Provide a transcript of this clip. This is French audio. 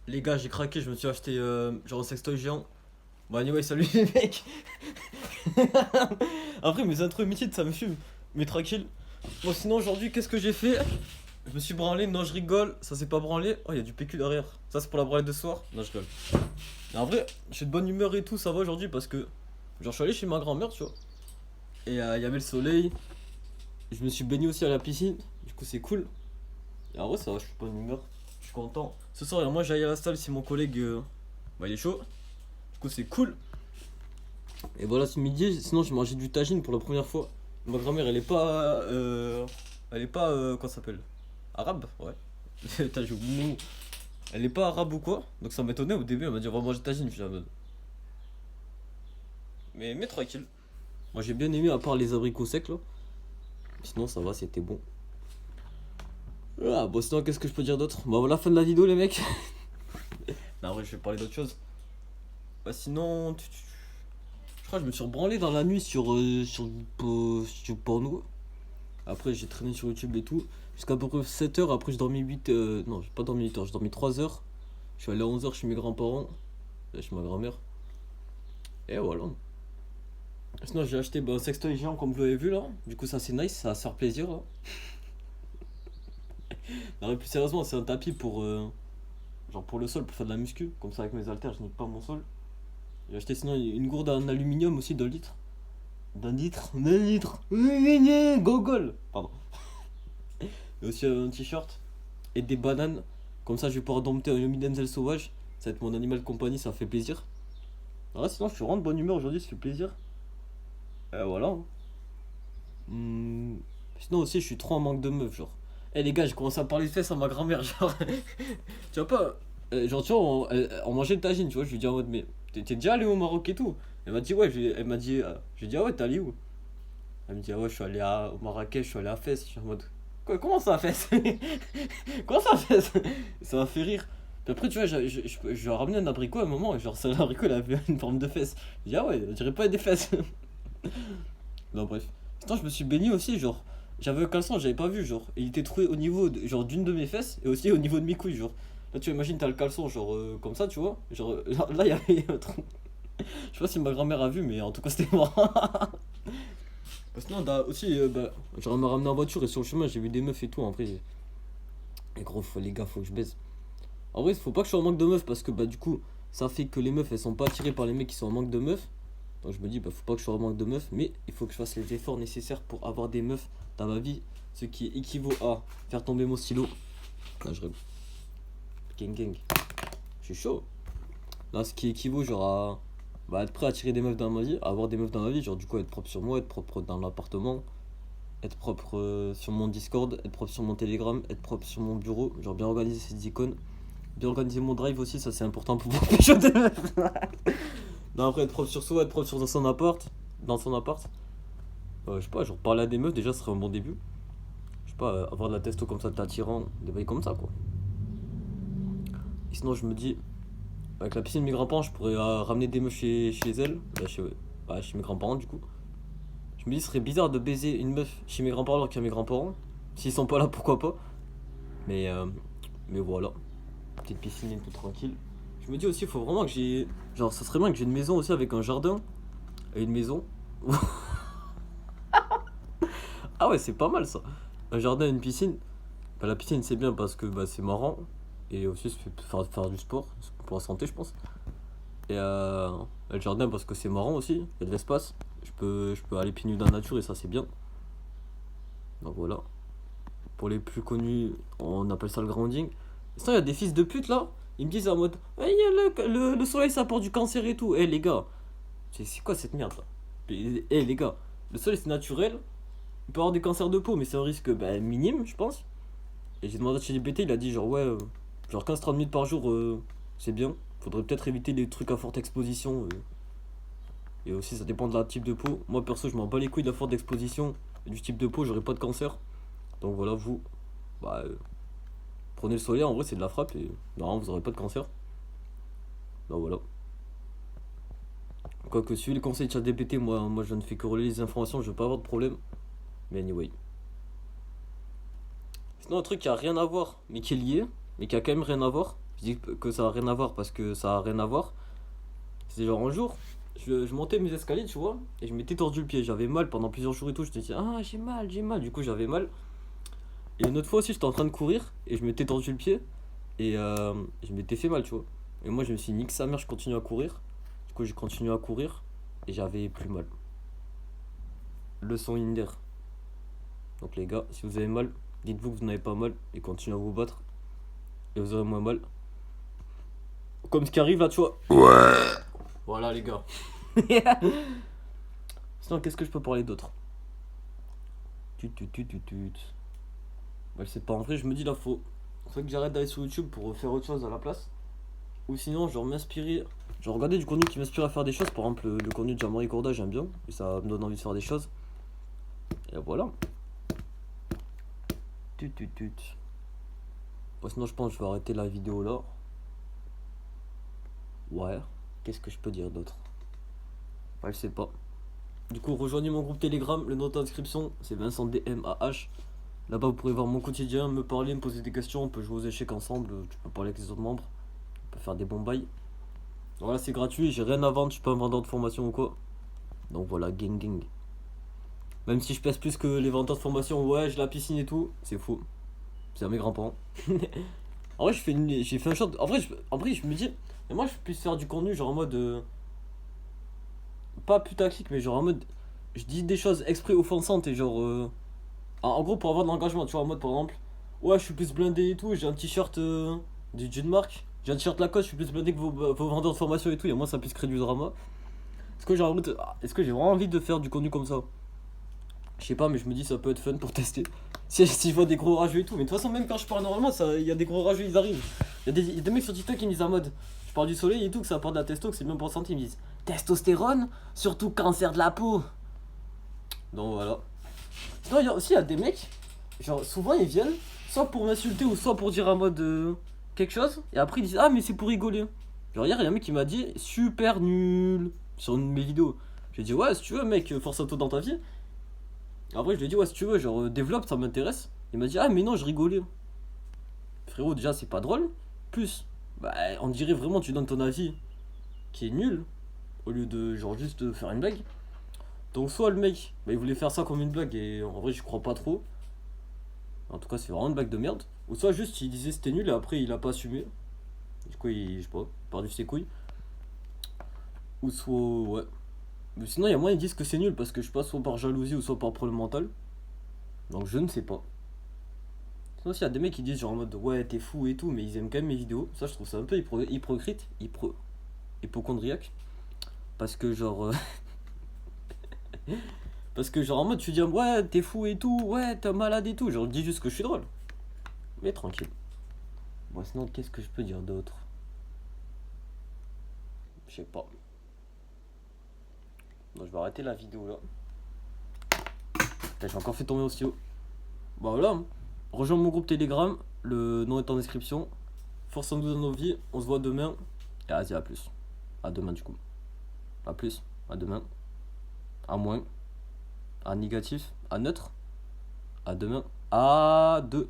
Les gars, j'ai craqué, je me suis acheté genre un sextoy géant. Bon, anyway, salut les mecs. Après, mes intros mythiques, ça me fume. Mais tranquille. Bon, sinon, aujourd'hui, qu'est-ce que j'ai fait? Je me suis branlé, non, je rigole, ça s'est pas branlé. Oh, il y a du PQ derrière. Ça, c'est pour la branlette de ce soir. Non, je rigole. Mais en vrai, je suis de bonne humeur et tout, ça va aujourd'hui parce que, genre, je suis allé chez ma grand-mère, tu vois. Et il y avait le soleil. Je me suis baigné aussi à la piscine. Du coup, c'est cool. Et en vrai, ça va, je suis de bonne humeur. Je suis content. Ce soir, moi, j'allais à la salle si mon collègue, bah, il est chaud. Du coup, c'est cool. Et voilà, ce midi, sinon j'ai mangé du tagine pour la première fois. Ma grand-mère, elle est pas. Elle est pas. Comment ça s'appelle? Arabe? Ouais. Putain, j'ai oublié le mot. Elle est pas arabe ou quoi? Donc ça m'étonnait au début, elle m'a dit on va manger du tagine. Je suis en mode. Mais tranquille. Moi j'ai bien aimé, à part les abricots secs là. Sinon ça va, c'était bon. Ah, bon, sinon qu'est-ce que je peux dire d'autre? Bon, voilà la fin de la vidéo, les mecs. Non, en vrai, je vais parler d'autre chose. Bah, sinon. Je crois que je me suis rebranlé dans la nuit sur porno. Après, j'ai traîné sur YouTube et tout. Jusqu'à peu près 7 heures. Après, j'ai dormi 8. Non, j'ai pas dormi 8 heures. J'ai dormi 3 heures. Je suis allé à 11 heures chez mes grands-parents. Chez ma grand-mère. Et voilà. Sinon, j'ai acheté un sextoy géant comme vous l'avez vu là. Du coup, ça c'est nice. Ça va se faire plaisir là. Non, mais plus sérieusement, c'est un tapis pour. Genre pour le sol, pour faire de la muscu. Comme ça, avec mes haltères, je nique pas mon sol. J'ai acheté sinon une gourde en aluminium aussi de litre. D'un litre. Gogol. Pardon. Et aussi un t-shirt et des bananes. Comme ça, je vais pouvoir dompter un Yomi Denzel sauvage. Ça va être mon animal de compagnie, ça fait plaisir. Ah, sinon, je suis vraiment de bonne humeur aujourd'hui, ça fait plaisir. Et voilà. Hmm. Sinon, aussi, je suis trop en manque de meufs, genre. Eh les gars, j'ai commencé à parler de fesses à ma grand-mère, genre. Tu vois pas. Genre, tu vois, on mangeait le tagine, tu vois. Je lui dis en mode, mais t'es déjà allé au Maroc et tout? Elle m'a dit, ouais, elle m'a dit, j'ai dit, ah ouais, t'es allé où? Elle me dit, ah ouais, je suis allé au Marrakech, je suis allé à Fès. Je suis en mode, quoi, comment ça, Fès? Comment ça, Fès? Ça m'a fait rire. Puis après, tu vois, je lui ai ramené un abricot à un moment, et genre, ça, l'abricot, il avait une forme de fesse. Je dis, ah ouais, on dirait pas des fesses. Non, bref. Sinon, je me suis baigné aussi, genre, j'avais un caleçon, j'avais pas vu, genre, et il était trouvé au niveau, genre, d'une de mes fesses, et aussi au niveau de mes couilles, genre. Là, tu imagines, t'as le caleçon, genre, comme ça, tu vois. Genre, là, il y avait un trou. Je sais pas si ma grand-mère a vu, mais en tout cas, c'était marrant. Sinon, aussi, genre, elle m'a ramené en voiture et sur le chemin, j'ai vu des meufs et tout. En vrai, et gros, les gars, faut que je baise. En vrai, faut pas que je sois en manque de meufs parce que, bah, du coup, ça fait que les meufs elles sont pas attirées par les mecs qui sont en manque de meufs. Donc, je me dis, bah, faut pas que je sois en manque de meufs, mais il faut que je fasse les efforts nécessaires pour avoir des meufs dans ma vie. Ce qui équivaut à faire tomber mon stylo. Là, je rêve. Gang, gang. Je suis chaud. Là, ce qui équivaut, genre, à. Bah, être prêt à attirer des meufs dans ma vie, à avoir des meufs dans ma vie, genre, du coup, être propre sur moi, être propre dans l'appartement. Être propre sur mon Discord, être propre sur mon Telegram, être propre sur mon bureau, genre bien organiser ces icônes, bien organiser mon drive aussi, ça c'est important pour pouvoir pécho des meufs. Non, après être propre sur soi, être propre sur dans son appart. Je sais pas, genre parler à des meufs déjà ce serait un bon début. Je sais pas, avoir de la testo comme ça, t'attirant, des bails comme ça quoi. Et sinon je me dis, avec la piscine de mes grands-parents, je pourrais ramener des meufs chez elles, chez mes grands-parents du coup. Je me dis, ce serait bizarre de baiser une meuf chez mes grands-parents alors qu'il y a mes grands-parents. S'ils sont pas là, pourquoi pas. Mais, euh, mais voilà. Petite piscine et tout tranquille. Je me dis aussi, il faut vraiment que j'ai. Genre, ça serait bien que j'ai une maison aussi avec un jardin et une maison. Ah ouais, c'est pas mal ça. Un jardin et une piscine. Bah, la piscine, c'est bien parce que bah, c'est marrant. Et aussi, ça fait faire du sport. C'est pour la santé, je pense. Et le jardin parce que c'est marrant aussi. Il y a de l'espace. Je peux aller pieds nus dans la nature et ça, c'est bien. Donc voilà. Pour les plus connus, on appelle ça le grounding. Sinon, il y a des fils de pute là. Ils me disent en mode hey, le soleil ça apporte du cancer et tout. Eh les gars, c'est quoi cette merde là? Eh les gars, le soleil c'est naturel. Il peut avoir des cancers de peau, mais c'est un risque minime, je pense. Et j'ai demandé à ChatGPT, il a dit genre ouais, genre 15-30 minutes par jour, c'est bien. Faudrait peut-être éviter les trucs à forte exposition. Et aussi, ça dépend de la type de peau. Moi perso, je m'en bats les couilles de la forte exposition. Et du type de peau, j'aurais pas de cancer. Donc voilà, vous, bah, prenez le soleil, en vrai c'est de la frappe et normalement vous aurez pas de cancer. Bah voilà. Quoique suivez les conseils de ChatGPT, moi je ne fais que relayer les informations, je veux pas avoir de problème. Mais anyway. Sinon un truc qui a rien à voir, mais qui est lié, mais qui a quand même rien à voir. Je dis que ça a rien à voir parce que ça a rien à voir. C'est genre un jour, je montais mes escaliers, tu vois, et je m'étais tordu le pied. J'avais mal pendant plusieurs jours et tout. Je te dis, ah, j'ai mal, j'ai mal. Du coup, j'avais mal. Et une autre fois aussi, j'étais en train de courir et je m'étais tordu le pied et je m'étais fait mal, tu vois. Et moi, je me suis dit, nique sa mère, je continue à courir. Du coup, j'ai continué à courir et j'avais plus mal. Leçon Inder. Donc, les gars, si vous avez mal, dites-vous que vous n'avez pas mal et continuez à vous battre et vous aurez moins mal. Comme ce qui arrive là, tu vois. Voilà, les gars. Sinon, qu'est-ce que je peux parler d'autre? Tut. Bah, je sais pas, en vrai, je me dis là, faut que j'arrête d'aller sur YouTube pour faire autre chose à la place. Ou sinon, genre m'inspirer. Genre regarder du contenu qui m'inspire à faire des choses. Par exemple, le contenu de Jean-Marie Courda, j'aime bien. Et ça me donne envie de faire des choses. Et voilà. Tut. Bon, sinon, je pense que je vais arrêter la vidéo là. Ouais. Qu'est-ce que je peux dire d'autre? Ouais, je sais pas. Du coup, rejoignez mon groupe Telegram. Le nom d'inscription, c'est Vincent DMAH. Là-bas, vous pourrez voir mon quotidien, me parler, me poser des questions. On peut jouer aux échecs ensemble. Tu peux parler avec les autres membres. On peut faire des bons bails. Voilà, c'est gratuit. J'ai rien à vendre. Je suis pas un vendeur de formation ou quoi. Donc voilà, gang. Même si je pèse plus que les vendeurs de formation, ouais, j'ai la piscine et tout, c'est faux. C'est à mes grands-parents. En vrai, j'ai fait un short. En vrai, je me dis, mais moi, je puisse faire du contenu, genre en mode. Pas putaclic, mais genre en mode. Je dis des choses exprès offensantes et genre. En gros, pour avoir de l'engagement, tu vois, en mode par exemple. Ouais, je suis plus blindé et tout, j'ai un t-shirt d'une marque. J'ai un t-shirt Lacoste, je suis plus blindé que vos vendeurs de formation et tout, et moi, ça puisse créer du drama. Est-ce que j'ai vraiment envie de faire du contenu comme ça? Je sais pas, mais je me dis ça peut être fun pour tester. Si je vois des gros rageux et tout. Mais de toute façon, même quand je parle normalement, il y a des gros rageux, ils arrivent. Il y a des mecs sur TikTok qui me disent en mode je parle du soleil et tout, que ça apporte de la testo, que c'est bien pour la santé. Ils me disent testostérone, surtout cancer de la peau. Donc voilà. Sinon, il y a des mecs, genre souvent ils viennent, soit pour m'insulter ou soit pour dire en mode quelque chose. Et après ils disent ah, mais c'est pour rigoler. Genre hier, il y a un mec qui m'a dit super nul sur une de mes vidéos. J'ai dit ouais, si tu veux, mec, force un peu dans ta vie. Après, je lui ai dit, ouais, si tu veux, genre, développe, ça m'intéresse. Il m'a dit, ah, mais non, je rigolais. Frérot, déjà, c'est pas drôle. Plus, bah, on dirait vraiment, tu donnes ton avis qui est nul, au lieu de, genre, juste faire une blague. Donc, soit le mec, bah, il voulait faire ça comme une blague, et en vrai, je crois pas trop. En tout cas, c'est vraiment une blague de merde. Ou soit juste, il disait c'était nul, et après, il a pas assumé. Du coup, je sais pas, perdu ses couilles. Ou soit, ouais. Mais sinon, il y a moyen, ils disent que c'est nul, parce que je sais pas, soit par jalousie ou soit par problème mental. Donc, je ne sais pas. Sinon, aussi, il y a des mecs qui disent genre en mode ouais, t'es fou et tout, mais ils aiment quand même mes vidéos. Ça, je trouve ça un peu hypochondriaque. Parce que genre. Parce que genre en mode tu dis ouais, t'es fou et tout, ouais, t'es malade et tout. Genre, dis juste que je suis drôle. Mais tranquille. Bon, sinon, qu'est-ce que je peux dire d'autre? Je sais pas. Donc, je vais arrêter la vidéo là. Putain, j'ai encore fait tomber au stylo. Bah voilà, hein. Rejoins mon groupe Telegram, le nom est en description. Forçons-nous dans nos vies, on se voit demain. Et vas-y, à plus. À demain du coup. À plus, à demain. À moins. À négatif, à neutre. À demain. À deux.